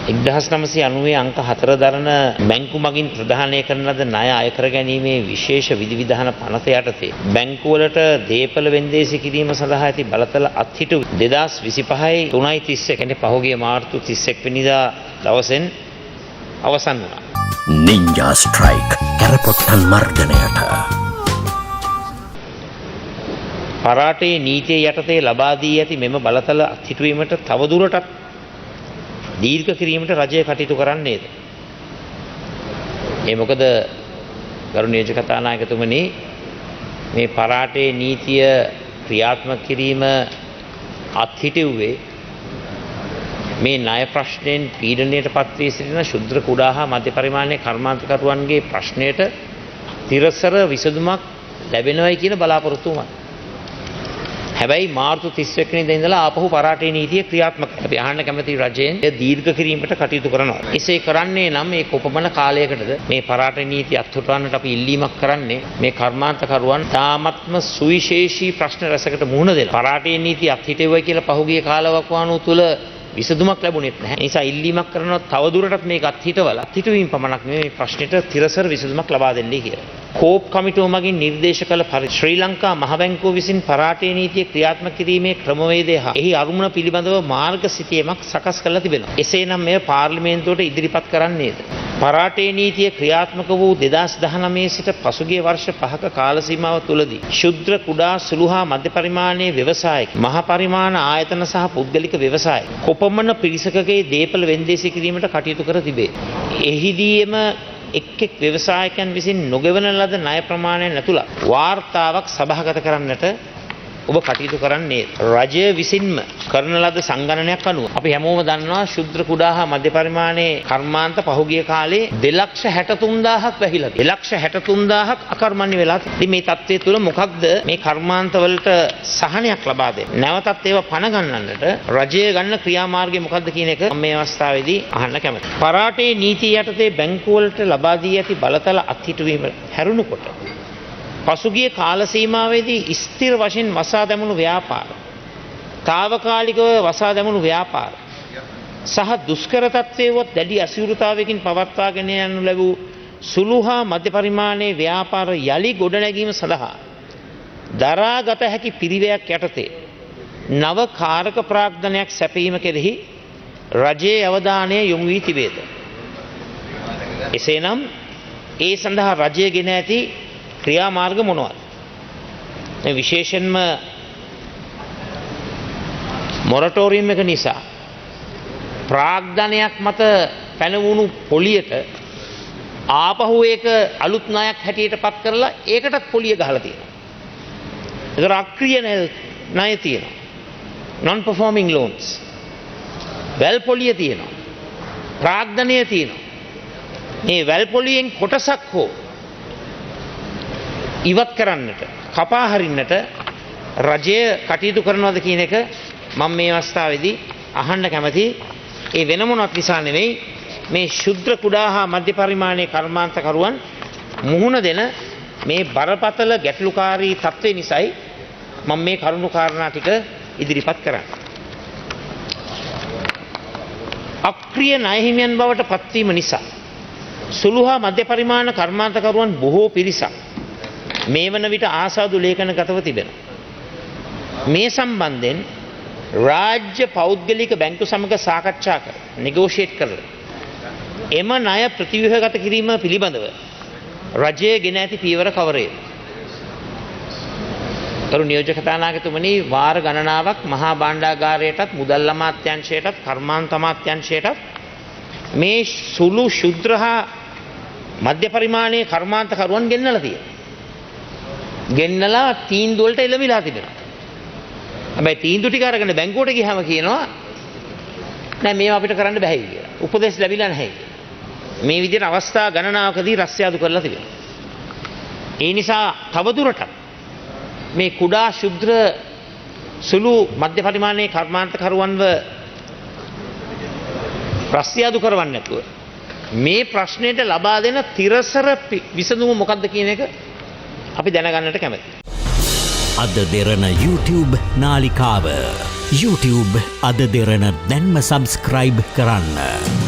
1990 අංක 4 දරන බැංකු මගින් ප්‍රදානය කරන ලද ණය අය කර ගැනීමේ විශේෂ විධිවිධාන පනත යටතේ බැංකුවලට දේපල වෙන්දේසි කිරීම සඳහා ඇති බලතල අත්හිටු 2025 3:30 කියන්නේ පහුගිය මාර්තු 31 වෙනිදා දවසෙන් අවසන් වුණා. නින්ජා ස්ට්‍රයික් කරපොත්තන් මර්ධනයට පරාටේ නීතිය යටතේ ලබා දී ඇති මෙම බලතල අත්හිටුවීමට තවදුරටත් දීර්ඝ කිරීමට රජය කටයුතු කරන්නේද? ඒ මොකද ගරු නියෝජක කතානායකතුමනි මේ පරාටේ නීතිය ක්‍රියාත්මක කිරීම අත්හිටුවේ මේ ණය ප්‍රශ්නෙන් පීඩනයට පත් වී සිටින ශුද්‍ර කුඩා හා මධ්‍ය පරිමාණයේ කර්මාන්තකරුවන්ගේ ප්‍රශ්නයට තිරසර විසඳුමක් ලැබෙනවයි කියන බලාපොරොත්තුවමයි. හැබැයි මාර්තු 31 වෙනිදා ඉඳලා ආපහු පරාටේ නීතිය ක්‍රියාත්මක අපි අහන්න කැමති රජයෙන් දීර්ඝ කිරීමට කටයුතු කරනවා. එසේ කරන්නේ නම් මේ කොපමණ කාලයකටද මේ පරාටේ නීතිය අත්හොටවන්නට අපි ඉල්ලීමක් කරන්නේ මේ කර්මාන්තකරුවන් තාමත්ම සුවිශේෂී ප්‍රශ්න රැසකට මුහුණ දෙනවා. පරාටේ නීතිය අත්හිටෙවයි කියලා පහුගිය කාලවකවානුව තුල විසඳුමක් ලැබුණෙත් නැහැ. ඒ නිසා ඉල්ලීමක් කරනවා තවදුරටත් මේක අත්හිටවීම පමණක් නෙවෙයි මේ ප්‍රශ්නෙට තිරසර විසඳුමක් ලබා දෙන්නයි කියලා. කෝප් කමිටුව මගින් නිර්දේශ කළ ශ්‍රී ලංකා මහ බැංකුව විසින් පරාටේ නීතිය ක්‍රියාත්මක කිරීමේ ක්‍රමවේදය හා එහි අරුමුණ පිළිබඳව මාර්ග සිතියමක් සකස් කරලා තිබෙනවා. එසේනම් මෙය පාර්ලිමේන්තුවට ඉදිරිපත් කරන්නේද? පරාටේ නීතිය ක්‍රියාත්මක වූ 2019 සිට පසුගිය වර්ෂ 5ක කාල සීමාව තුළදී ශුද්‍ර කුඩා සුළු හා මධ්‍ය පරිමාණයේ ව්‍යවසායක මහ පරිමාණ ආයතන සහ පුද්ගලික ව්‍යවසාය කොපමණ පිරිසකගේ දේපල වෙන්දේසි කිරීමට කටයුතු කර තිබේ. එහිදීම එක් ව්‍යවසායකයන් විසින් නොගෙවන ලද ණය ප්‍රමාණය නැතුළත් වාර්තාවක් සභාගත කරන්නට ඔබ කටයුතු කරන්නේ රජය විසින්ම කරන ලද සංගණනයක් අනුව අපි හැමෝම දන්නවා ශුද්‍ර කුඩා හා මධ්‍ය පරිමාණයේ කර්මාන්ත පහුගිය කාලේ 2,63,000ක් වැහිලා තියෙනවා. 2,63,000ක් අකර්මණ්‍ය වෙලා තියෙනවා. ඉතින් මේ තත්ත්වය තුළ මොකක්ද මේ කර්මාන්ත වලට සහනයක් ලබා දෙන්නේ? නැවතත් ඒවා පණ ගන්නන්නට රජය ගන්න ක්‍රියාමාර්ගය මොකක්ද කියන එක මම මේ අවස්ථාවේදී අහන්න කැමතියි. පරාටේ නීතිය යටතේ බැංකු වලට ලබා දී ඇති බලතල අත්හිටුවීම හැරුණුකොට පසුගිය කාල සීමාවේදී ස්ථිර වශයෙන් වසා දැමුණු ව්‍යාපාර, తాවකාලිකව වසා දැමුණු ව්‍යාපාර සහ දුෂ්කර තත්ත්වයේවත් දැඩි අසීරුතාවයකින් පවත්වාගෙන යනු ලැබූ සුළු හා මධ්‍ය පරිමාණයේ ව්‍යාපාර යලි ගොඩනැගීම සඳහා දරාගත හැකි පිරිවැයක් යටතේ නව කාරක ප්‍රාග්ධනයක් සැපයීම කෙරෙහි රජයේ අවධානය යොමු වී තිබේද? එසේනම් ඒ සඳහා රජය ගෙන ඇති ක්‍රියාමාර්ග මොනවද? මේ විශේෂයෙන්ම මොරටෝරියම් එක නිසා ප්‍රාග්ධනයක් මත පැනවුණු පොලියට ආපහු ඒක අලුත් ණයක් හැටියට පත් කරලා ඒකටත් පොලිය ගහලා තියෙනවා. ඒතර අක්‍රිය ණය තියෙනවා. non performing loans. වැල් පොලිය තියෙනවා. ප්‍රාග්ධනය තියෙනවා. මේ වැල් පොලියෙන් කොටසක් හෝ ඉවත් කරන්නට කපා හරින්නට රජය කටයුතු කරනවද කියන එක මම මේ අවස්ථාවේදී අහන්න කැමතියි. ඒ වෙන මොනවත් නිසා නෙවෙයි මේ ශුද්‍ර කුඩා හා මධ්‍ය පරිමාණයේ කර්මාන්තකරුවන් මුහුණ දෙන මේ බරපතල ගැටලුකාරී තත්ත්වය නිසායි මම මේ කරුණු කාරණා ටික ඉදිරිපත් කරන්නේ. අක්‍රිය ණය හිමියන් බවට පත්වීම නිසා සුළු හා මධ්‍ය පරිමාණ කර්මාන්තකරුවන් බොහෝ පිරිසක් මේ වන විට ආසාදු ලේඛන ගතව තිබෙනවා. මේ සම්බන්ධයෙන් රාජ්‍ය පෞද්ගලික බැංකු සමග සාකච්ඡා කර නෙගෝෂিয়েට් කරලා එම ණය ප්‍රතිව්‍යුහගත කිරීම පිළිබඳව රජයේ ගෙන ඇති පියවර කවරේද? කරු නියෝජක කතානායකතුමනි වාර ගණනාවක් මහා භාණ්ඩාගාරයටත් මුදල් අමාත්‍යාංශයටත් කර්මාන්ත අමාත්‍යාංශයටත් මේ සුළු ශුද්‍ර හා මධ්‍ය පරිමාණයේ කර්මාන්තකරුවන් ගෙන්නලා තියෙනවා. ගෙන්නලා තීන්දුව වලට එළඹිලා තිබෙනවා. හැබැයි තීන්දුව ටික අරගෙන බැංකුවට ගියාම කියනවා නෑ මේවා අපිට කරන්න බෑ කියලා. උපදෙස් ලැබිලා නැහැ කියලා. මේ විදිහට අවස්ථා ගණනාවකදී රස්යාදු කරලා තිබෙනවා. ඒ නිසා තවදුරටත් මේ කුඩා ශුද්‍ර සුළු මධ්‍ය පරිමාණයේ කර්මාන්තකරුවන්ව රස්යාදු කරවන්නේ නැතුව මේ ප්‍රශ්නයට ලබා දෙන තිරසර විසඳුම මොකක්ද කියන එක අපි දැනගන්නට කැමතියි. අද දෙරණ YouTube නාලිකාව YouTube අද දෙරණ දැන්ම සබස්ක්‍රයිබ් කරන්න.